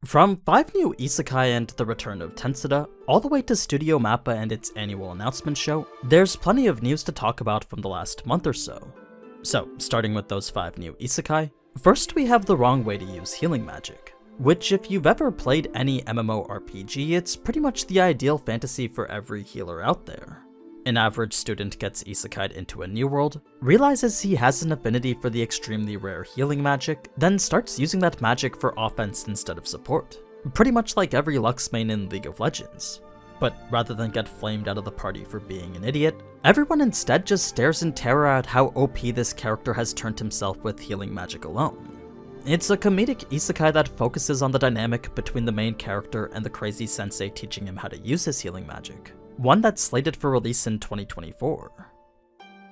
From 5 new isekai and the return of Tensura, all the way to Studio Mappa and its annual announcement show, there's plenty of news to talk about from the last month or so. So, starting with those 5 new isekai, first we have the wrong way to use healing magic, which if you've ever played any MMORPG, it's pretty much the ideal fantasy for every healer out there. An average student gets isekai'd into a new world, realizes he has an affinity for the extremely rare healing magic, then starts using that magic for offense instead of support. Pretty much like every Lux main in League of Legends. But rather than get flamed out of the party for being an idiot, everyone instead just stares in terror at how OP this character has turned himself with healing magic alone. It's a comedic isekai that focuses on the dynamic between the main character and the crazy sensei teaching him how to use his healing magic. One that's slated for release in 2024.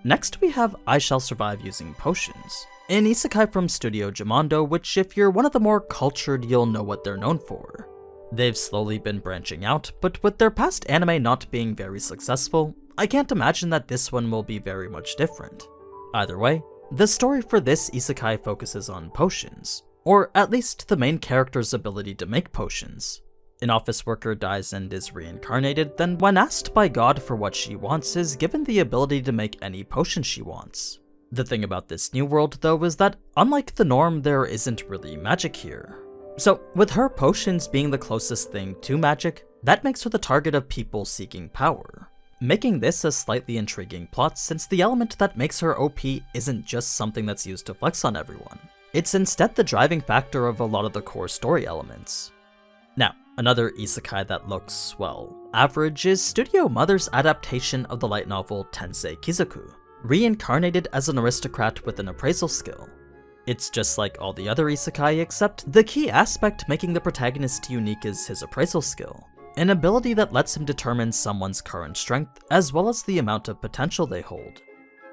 Next we have I Shall Survive Using Potions, an isekai from Studio Mappa, which if you're one of the more cultured, you'll know what they're known for. They've slowly been branching out, but with their past anime not being very successful, I can't imagine that this one will be very much different. Either way, the story for this isekai focuses on potions, or at least the main character's ability to make potions. An office worker dies and is reincarnated, then when asked by God for what she wants, is given the ability to make any potion she wants. The thing about this new world though is that, unlike the norm, there isn't really magic here. So with her potions being the closest thing to magic, that makes her the target of people seeking power. Making this a slightly intriguing plot since the element that makes her OP isn't just something that's used to flex on everyone. It's instead the driving factor of a lot of the core story elements. Now, another isekai that looks, well, average is Studio Mother's adaptation of the light novel Tensei Kizoku, reincarnated as an aristocrat with an appraisal skill. It's just like all the other isekai, except the key aspect making the protagonist unique is his appraisal skill, an ability that lets him determine someone's current strength as well as the amount of potential they hold.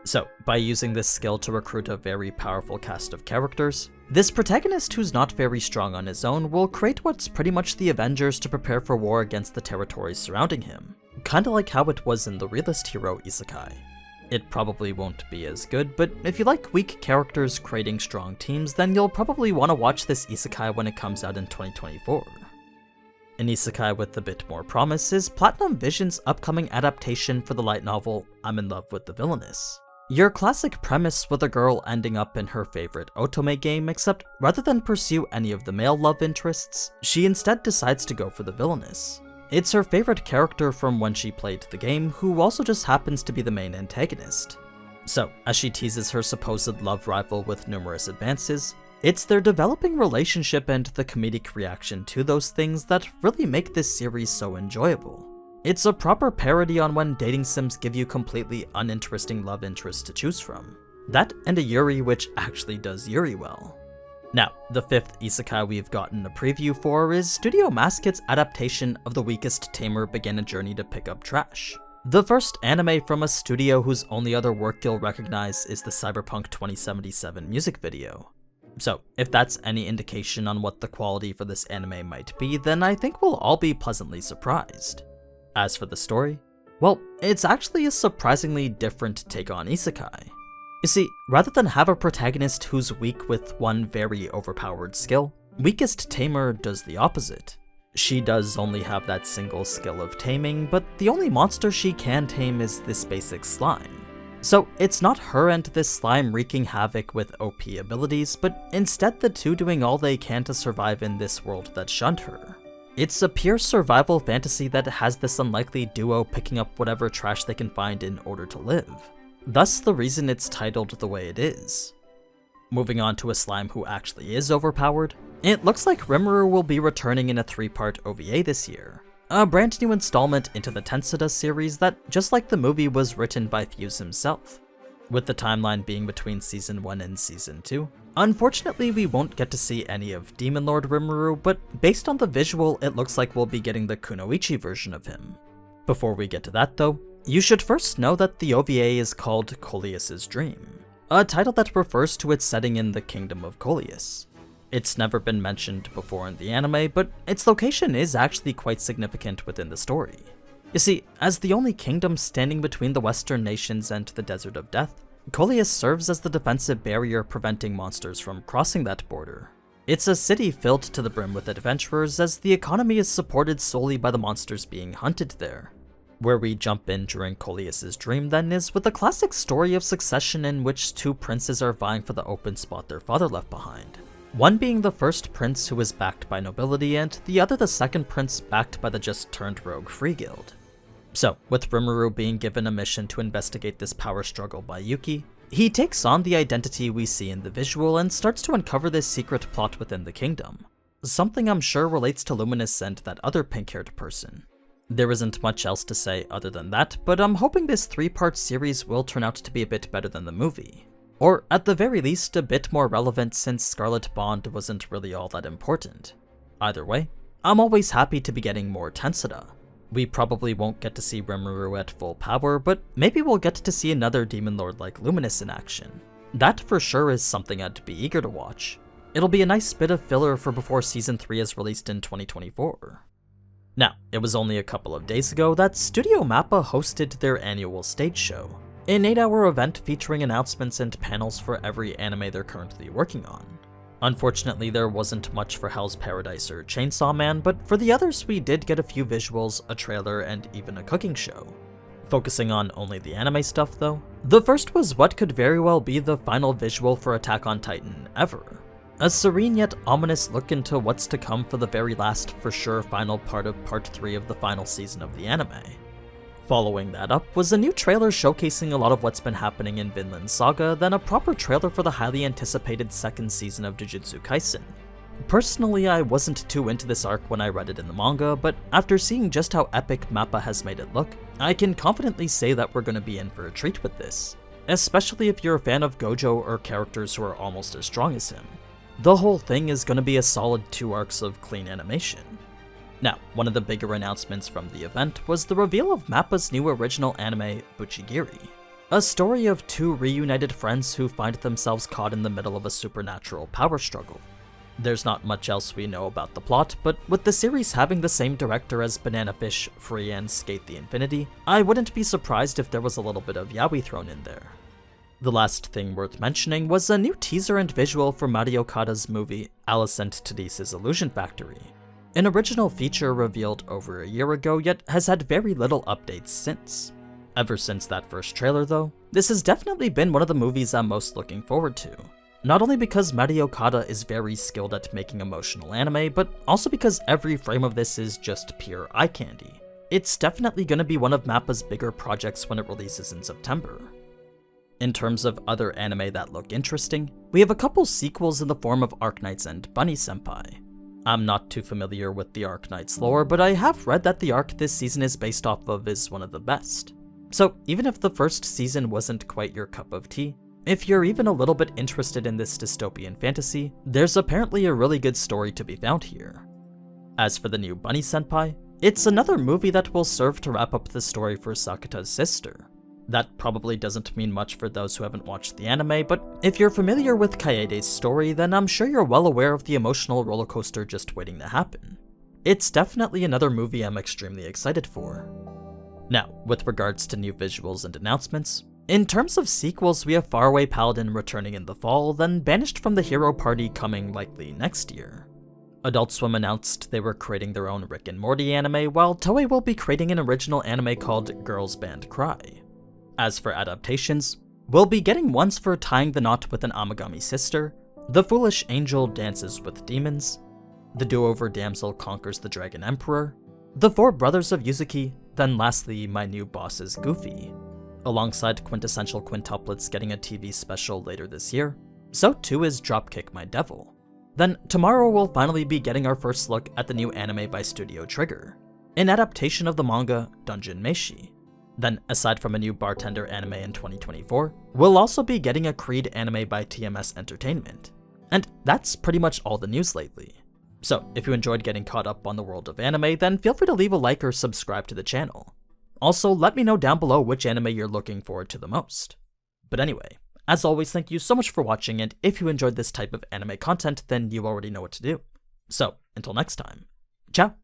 So, by using this skill to recruit a very powerful cast of characters, this protagonist who's not very strong on his own will create what's pretty much the Avengers to prepare for war against the territories surrounding him, kinda like how it was in the Realist Hero isekai. It probably won't be as good, but if you like weak characters creating strong teams, then you'll probably want to watch this isekai when it comes out in 2024. An isekai with a bit more promise is Platinum Vision's upcoming adaptation for the light novel I'm in Love with the Villainess. Your classic premise with a girl ending up in her favorite otome game, except rather than pursue any of the male love interests, she instead decides to go for the villainess. It's her favorite character from when she played the game, who also just happens to be the main antagonist. So, as she teases her supposed love rival with numerous advances, it's their developing relationship and the comedic reaction to those things that really make this series so enjoyable. It's a proper parody on when dating sims give you completely uninteresting love interests to choose from. That and a Yuri which actually does Yuri well. Now, the 5th isekai we've gotten a preview for is Studio Mappa's adaptation of The Weakest Tamer Began a Journey to Pick Up Trash. The first anime from a studio whose only other work you'll recognize is the Cyberpunk 2077 music video. So, if that's any indication on what the quality for this anime might be, then I think we'll all be pleasantly surprised. As for the story, well, it's actually a surprisingly different take on isekai. You see, rather than have a protagonist who's weak with one very overpowered skill, Weakest Tamer does the opposite. She does only have that single skill of taming, but the only monster she can tame is this basic slime. So it's not her and this slime wreaking havoc with OP abilities, but instead the two doing all they can to survive in this world that shunned her. It's a pure survival fantasy that has this unlikely duo picking up whatever trash they can find in order to live. Thus the reason it's titled the way it is. Moving on to a slime who actually is overpowered, it looks like Rimuru will be returning in a 3-part OVA this year. A brand new installment into the Tensura series that, just like the movie, was written by Fuse himself. With the timeline being between Season 1 and Season 2, unfortunately we won't get to see any of Demon Lord Rimuru, but based on the visual it looks like we'll be getting the Kunoichi version of him. Before we get to that though, you should first know that the OVA is called Coleus's Dream, a title that refers to its setting in the Kingdom of Coleus. It's never been mentioned before in the anime, but its location is actually quite significant within the story. You see, as the only kingdom standing between the western nations and the Desert of Death, Coleus serves as the defensive barrier preventing monsters from crossing that border. It's a city filled to the brim with adventurers as the economy is supported solely by the monsters being hunted there. Where we jump in during Coleus's dream then is with a classic story of succession in which two princes are vying for the open spot their father left behind. One being the first prince who is backed by nobility, and the other the second prince backed by the just turned rogue Free Guild. So, with Rimuru being given a mission to investigate this power struggle by Yuki, he takes on the identity we see in the visual and starts to uncover this secret plot within the kingdom. Something I'm sure relates to Luminous and that other pink-haired person. There isn't much else to say other than that, but I'm hoping this 3-part series will turn out to be a bit better than the movie. Or at the very least, a bit more relevant since Scarlet Bond wasn't really all that important. Either way, I'm always happy to be getting more Tensura. We probably won't get to see Rimuru at full power, but maybe we'll get to see another Demon Lord like Luminous in action. That for sure is something I'd be eager to watch. It'll be a nice bit of filler for before Season 3 is released in 2024. Now, it was only a couple of days ago that Studio Mappa hosted their annual stage show, an 8-hour event featuring announcements and panels for every anime they're currently working on. Unfortunately, there wasn't much for Hell's Paradise or Chainsaw Man, but for the others we did get a few visuals, a trailer, and even a cooking show. Focusing on only the anime stuff though, the first was what could very well be the final visual for Attack on Titan ever. A serene yet ominous look into what's to come for the very last for sure final part of Part 3 of the final season of the anime. Following that up was a new trailer showcasing a lot of what's been happening in Vinland Saga, then a proper trailer for the highly anticipated second season of Jujutsu Kaisen. Personally, I wasn't too into this arc when I read it in the manga, but after seeing just how epic Mappa has made it look, I can confidently say that we're gonna be in for a treat with this, especially if you're a fan of Gojo or characters who are almost as strong as him. The whole thing is gonna be a solid 2 arcs of clean animation. Now, one of the bigger announcements from the event was the reveal of Mappa's new original anime, Buchigiri, a story of 2 reunited friends who find themselves caught in the middle of a supernatural power struggle. There's not much else we know about the plot, but with the series having the same director as Banana Fish, Free, and Skate the Infinity, I wouldn't be surprised if there was a little bit of yaoi thrown in there. The last thing worth mentioning was a new teaser and visual for Mari Okada's movie Alicent Tadise's Illusion Factory, an original feature revealed over a year ago yet has had very little updates since. Ever since that first trailer though, this has definitely been one of the movies I'm most looking forward to. Not only because Mari Okada is very skilled at making emotional anime, but also because every frame of this is just pure eye candy. It's definitely gonna be one of Mappa's bigger projects when it releases in September. In terms of other anime that look interesting, we have a couple sequels in the form of Arknights and Bunny Senpai. I'm not too familiar with the Arknights lore, but I have read that the arc this season is based off of is one of the best. So even if the first season wasn't quite your cup of tea, if you're even a little bit interested in this dystopian fantasy, there's apparently a really good story to be found here. As for the new Bunny Senpai, it's another movie that will serve to wrap up the story for Sakuta's sister. That probably doesn't mean much for those who haven't watched the anime, but if you're familiar with Kaede's story, then I'm sure you're well aware of the emotional rollercoaster just waiting to happen. It's definitely another movie I'm extremely excited for. Now, with regards to new visuals and announcements, in terms of sequels, we have Faraway Paladin returning in the fall, then Banished from the Hero Party coming likely next year. Adult Swim announced they were creating their own Rick and Morty anime, while Toei will be creating an original anime called Girls Band Cry. As for adaptations, we'll be getting ones for Tying the Knot with an Amagami Sister, The Foolish Angel Dances with Demons, The Do-Over Damsel Conquers the Dragon Emperor, The Four Brothers of Yuzuki, then lastly, My New Boss is Goofy. Alongside Quintessential Quintuplets getting a TV special later this year, so too is Dropkick My Devil. Then tomorrow we'll finally be getting our first look at the new anime by Studio Trigger, an adaptation of the manga Dungeon Meshi. Then, aside from a new Bartender anime in 2024, we'll also be getting a Creed anime by TMS Entertainment. And that's pretty much all the news lately. So, if you enjoyed getting caught up on the world of anime, then feel free to leave a like or subscribe to the channel. Also, let me know down below which anime you're looking forward to the most. But anyway, as always, thank you so much for watching, and if you enjoyed this type of anime content, then you already know what to do. So, until next time, ciao!